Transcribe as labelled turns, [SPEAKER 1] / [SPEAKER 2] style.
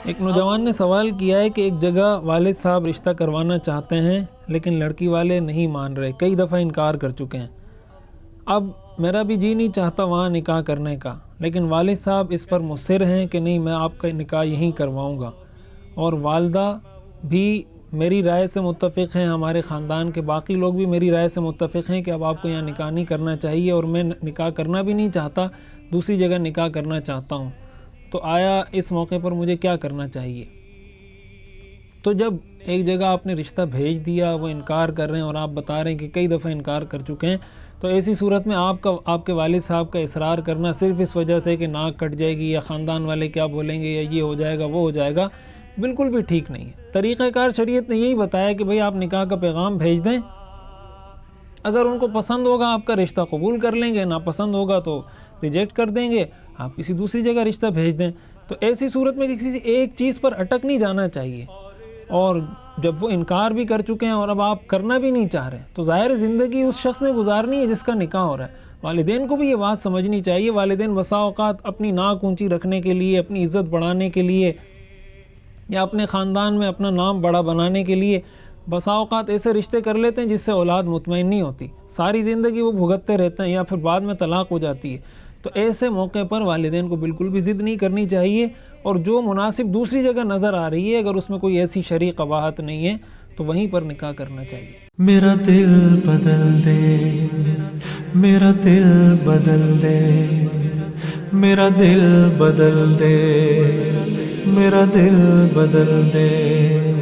[SPEAKER 1] ایک نوجوان نے سوال کیا ہے کہ ایک جگہ والد صاحب رشتہ کروانا چاہتے ہیں لیکن لڑکی والے نہیں مان رہے، کئی دفعہ انکار کر چکے ہیں۔ اب میرا بھی جی نہیں چاہتا وہاں نکاح کرنے کا، لیکن والد صاحب اس پر مصر ہیں کہ نہیں، میں آپ کا نکاح یہیں کرواؤں گا، اور والدہ بھی میری رائے سے متفق ہیں، ہمارے خاندان کے باقی لوگ بھی میری رائے سے متفق ہیں کہ اب آپ کو یہاں نکاح نہیں کرنا چاہیے، اور میں نکاح کرنا بھی نہیں چاہتا، دوسری جگہ نکاح کرنا چاہتا ہوں، تو آیا اس موقع پر مجھے کیا کرنا چاہیے؟ تو جب ایک جگہ آپ نے رشتہ بھیج دیا، وہ انکار کر رہے ہیں اور آپ بتا رہے ہیں کہ کئی دفعہ انکار کر چکے ہیں، تو ایسی صورت میں آپ کے والد صاحب کا اصرار کرنا صرف اس وجہ سے کہ ناک کٹ جائے گی یا خاندان والے کیا بولیں گے یا یہ ہو جائے گا وہ ہو جائے گا، بالکل بھی ٹھیک نہیں ہے۔ طریقہ کار شریعت نے یہی بتایا کہ بھئی آپ نکاح کا پیغام بھیج دیں، اگر ان کو پسند ہوگا آپ کا رشتہ قبول کر لیں گے، ناپسند ہوگا تو ریجیکٹ کر دیں گے، آپ کسی دوسری جگہ رشتہ بھیج دیں۔ تو ایسی صورت میں کسی ایک چیز پر اٹک نہیں جانا چاہیے، اور جب وہ انکار بھی کر چکے ہیں اور اب آپ کرنا بھی نہیں چاہ رہے تو ظاہر زندگی اس شخص نے گزارنی ہے جس کا نکاح ہو رہا ہے۔ والدین کو بھی یہ بات سمجھنی چاہیے۔ والدین بسا اوقات اپنی ناک اونچی رکھنے کے لیے، اپنی عزت بڑھانے کے لیے، یا اپنے خاندان میں اپنا نام بڑا بنانے کے لیے بسا اوقات ایسے رشتے کر لیتے ہیں جس سے اولاد مطمئن نہیں ہوتی، ساری زندگی وہ بھگتتے رہتے ہیں یا پھر بعد میں طلاق ہو جاتی ہے۔ تو ایسے موقع پر والدین کو بالکل بھی ضد نہیں کرنی چاہیے، اور جو مناسب دوسری جگہ نظر آ رہی ہے، اگر اس میں کوئی ایسی شرعی قباحت نہیں ہے تو وہیں پر نکاح کرنا چاہیے۔
[SPEAKER 2] میرا دل بدل دے، میرا دل بدل دے، میرا دل بدل دے، میرا دل بدل دے۔